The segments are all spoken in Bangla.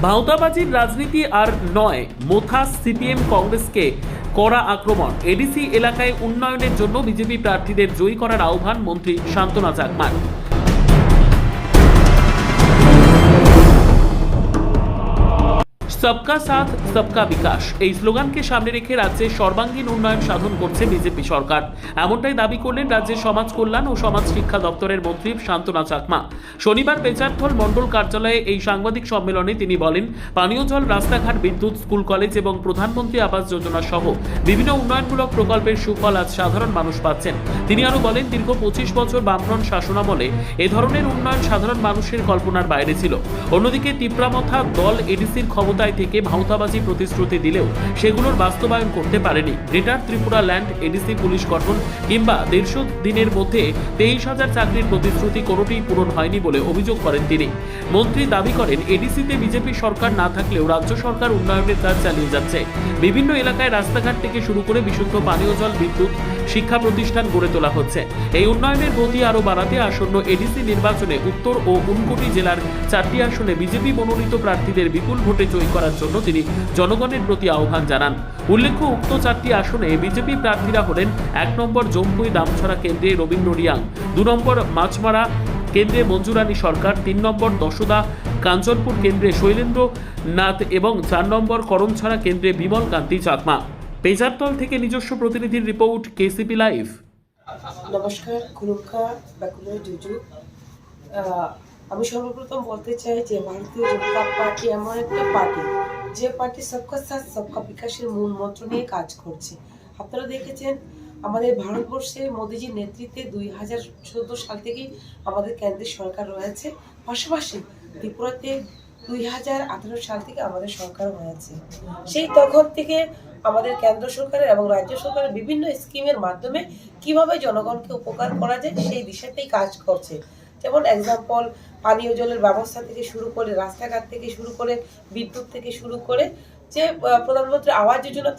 ভাওতাবাজির রাজনীতি আর নয়, মোথা সিপিএম কংগ্রেসকে কড়া আক্রমণ। এডিসি এলাকায় উন্নয়নের জন্য বিজেপি প্রার্থীদের জয়ী করার আহ্বান মন্ত্রী শান্তনা চাকমার। সবকা সাথ সবকা বিকাশ এই স্লোগানকে সামনে রেখে রাজ্যের সর্বাঙ্গীন উন্নয়ন সাধন করছে বিজেপি সরকার। এমনটাই দাবি করলেন রাজ্যের সমাজ কল্যাণ ও সমাজ শিক্ষা দপ্তরের মন্ত্রী শান্তনা চাকমা। শনিবার বেচারথল মণ্ডল কার্যালয়ে এই সাংবাদিক সম্মেলনে তিনি বলেন, পানীয় জল, রাস্তাঘাট, বিদ্যুৎ, স্কুল কলেজ এবং প্রধানমন্ত্রী আবাস যোজনা সহ বিভিন্ন উন্নয়নমূলক প্রকল্পের সুফল আজ সাধারণ মানুষ পাচ্ছেন। তিনি আরও বলেন, দীর্ঘ 25 বছর বামফ্রন্ট শাসনামলে এ ধরনের উন্নয়ন সাধারণ মানুষের কল্পনার বাইরে ছিল। অন্যদিকে তিপ্রামথা দল এডিসির ক্ষমতায় থেকে ভাওতাবাজি প্রতিশ্রুতি দিলেও সেগুলোর বাস্তবায়ন করতে পারেনি। Greater Tripura land ADC police গঠন কিংবা 150 দিনের মধ্যে 23,000 চাকরির প্রতিশ্রুতি কোনোটিই পূরণ হয়নি বলে অভিযোগ করেন তিনি। মন্ত্রী দাবি করেন, এডিসিতে বিজেপি সরকার না থাকলেও রাজ্য সরকার উন্নয়নের কাজ চালিয়ে যাচ্ছে। বিভিন্ন এলাকায় রাস্তাঘাট থেকে শুরু করে বিশুদ্ধ পানীয় জল, বিদ্যুৎ, শিক্ষা প্রতিষ্ঠান গড়ে তোলা হচ্ছে। এই উন্নয়নের গতি আরও বাড়াতে আসন্ন এডিসি নির্বাচনে উত্তর ও ঊনকোটি জেলার 4টি আসনে বিজেপি মনোনীত প্রার্থীদের বিপুল ভোটে জয়ী করার জন্য তিনি জনগণের প্রতি আহ্বান জানান। উল্লেখ্য, উক্ত 4টি আসনে বিজেপি প্রার্থীরা হলেন 1 নম্বর জম্পুই দামছড়া কেন্দ্রে রবীন্দ্র রিয়াং, 2 নম্বর মাছমারা কেন্দ্রে মঞ্জুরানী সরকার, 3 নম্বর দশদা কাঞ্চনপুর কেন্দ্রে শৈলেন্দ্র নাথ এবং 4 নম্বর করমছড়া কেন্দ্রে বিমল কান্তি চাকমা। বেজারতল থেকে নিজস্ব প্রতিনিধির রিপোর্ট, কেসিপি লাইভ। নমস্কার, খুলুমকা বাকুলের জুজু। আমি সর্বপ্রথম বলতে চাই যে ভারতীয় জনতা পার্টি এমন একটা পার্টি যে পার্টি সবকা সাথ সবকা বিকাশের মূল মন্ত্র নিয়ে কাজ করছে। আপনারা দেখেছেন আমাদের ভারতবর্ষে মোদীজির নেতৃত্বে 2014 সাল থেকেই আমাদের কেন্দ্রের সরকার রয়েছে। পাশাপাশি ত্রিপুরাতে 2018 সাল থেকে আমাদের সরকার হয়েছে। সেই তখন থেকে আমাদের কেন্দ্র সরকারের এবং রাজ্য সরকারের বিভিন্ন স্কিমের মাধ্যমে কিভাবে জনগণকে উপকার করা যায় সেই দিশাতেই কাজ করছে। যেমন এক্সাম্পল, পানীয় জলের ব্যবস্থা থেকে শুরু করে, রাস্তাঘাট থেকে শুরু করে, বিদ্যুৎ থেকে শুরু করে, যে প্রধানমন্ত্রী আবাস যোজনা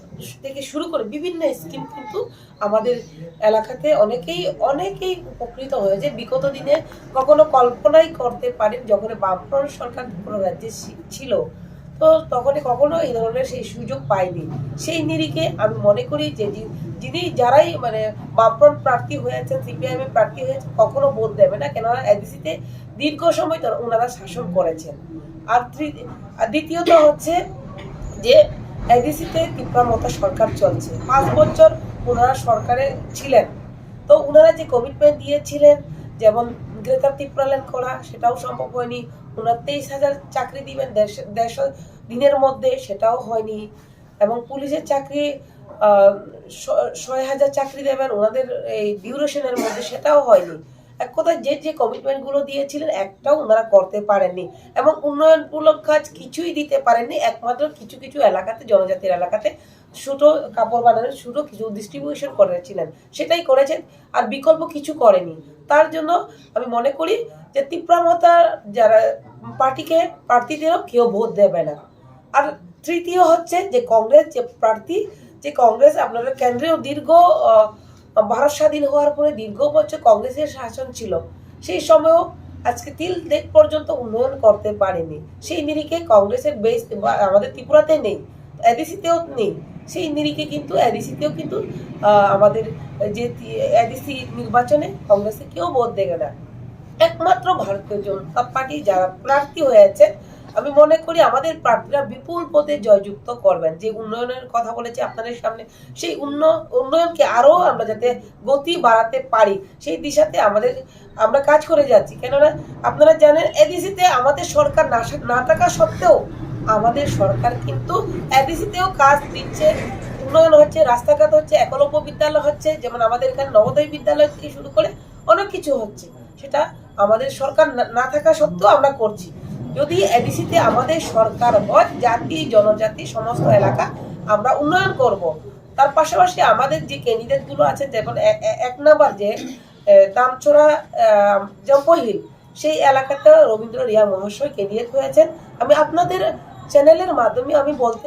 থেকে শুরু করে বিভিন্ন স্কিম কিন্তু আমাদের এলাকাতে অনেকেই উপকৃত হয়েছে। বিগত দিনে কখনো কল্পনাই করতে পারেন যখন বামফ্রন্ট সরকার রাজ্যে ছিল, তো তখন কখনো এই ধরনের সেই সুযোগ পাইনি। সেই নিরিখে আমি মনে করি যে যারাই বামফ্রন্ট প্রার্থী হয়েছেন, সিপিআইএম প্রার্থী হয়েছে, কখনো ভোট দেবে না, কেননা এডিসিতে দীর্ঘ সময় ওনারা শাসন করেছেন। আর দ্বিতীয়ত হচ্ছে যে এডিসিতে তিপ্রামথা সরকার চলছে, 5 বছর ওনারা সরকারে ছিলেন। তো ওনারা যে কমিটমেন্ট দিয়েছিলেন, যেমন গ্রেটার ত্রিপুরা ল্যান্ড করা, সেটাও সম্ভব হয়নি। ওনার 23,000 চাকরি দিবেন 150 দিনের মধ্যে, সেটাও হয়নি। এবং পুলিশের চাকরি 6,000 চাকরি দেবেন ওনাদের এই ডিউরেশনের মধ্যে, সেটাও হয়নি। এক কথায় যে কমিটমেন্টগুলো দিয়েছিলেন একটাও ওনারা করতে পারেননি এবং উন্নয়নমূলক কাজ কিছুই দিতে পারেননি। একমাত্র কিছু এলাকাতে, জনজাতির এলাকাতে ছোটো কাপড় বানানোর ছোটো কিছু ডিস্ট্রিবিউশন করেছিলেন, সেটাই করেছেন, আর বিকল্প কিছু করেনি। তার জন্য আমি মনে করি যে তিপ্রামথা যারা প্রার্থীদেরও কেউ ভোট দেবে না। আর তৃতীয় হচ্ছে যে কংগ্রেস যে প্রার্থী, যে কংগ্রেস আপনারা কেন্দ্রেও দীর্ঘ ভারত স্বাধীন হওয়ার পরে দীর্ঘ বছর কংগ্রেসের শাসন ছিল, সেই সময়ও আজকে তিল দেখ পর্যন্ত উন্নয়ন করতে পারেনি। সেই নিরিখে কংগ্রেসের বেস আমাদের ত্রিপুরাতে নেই, এডিসিতেও নেই। সেই নিরিখে কিন্তু এডিসিতেও কিন্তু আমাদের যে এডিসি নির্বাচনে কংগ্রেসে কেউ ভোট দেবে না। একমাত্র ভারতীয় জনতা পার্টি যারা প্রার্থী হয়েছে, আমি মনে করি আমাদের প্রার্থীরা বিপুল পদে জয়যুক্ত করবেন। যে উন্নয়নের কথা বলেছে আপনাদের সামনে, সেই উন্নয়নকে আরো আমরা যাতে গতি বাড়াতে পারি সেই দিশাতে আমরা কাজ করে যাচ্ছি। কেননা আপনারা জানেন এডিসিতে আমাদের সরকার না থাকা সত্ত্বেও আমাদের সরকার কিন্তু এডিসিতেও কাজ দিচ্ছে, উন্নয়ন হচ্ছে, রাস্তাঘাট হচ্ছে, একলব্য বিদ্যালয় হচ্ছে, যেমন আমাদের এখানে নবোদয় বিদ্যালয় থেকে শুরু করে অনেক কিছু হচ্ছে। সেটা আমাদের সরকার না থাকা সত্ত্বেও আমরা করছি। যদি এডিসিতে আমাদের সরকার হয়, জাতি জনজাতি সমস্ত এলাকা আমরা উন্নয়ন করব। তার পাশাপাশি আমাদের যে ক্যান্ডিডেটগুলো আছেন, যেমন 1 নম্বর যে দামছড়া জম্পহিল, সেই এলাকাতে রবীন্দ্র রিয়া মহাশয় ক্যান্ডিডেট হয়েছেন। আমি আপনাদের চ্যানেলের মাধ্যমে আমি বলতে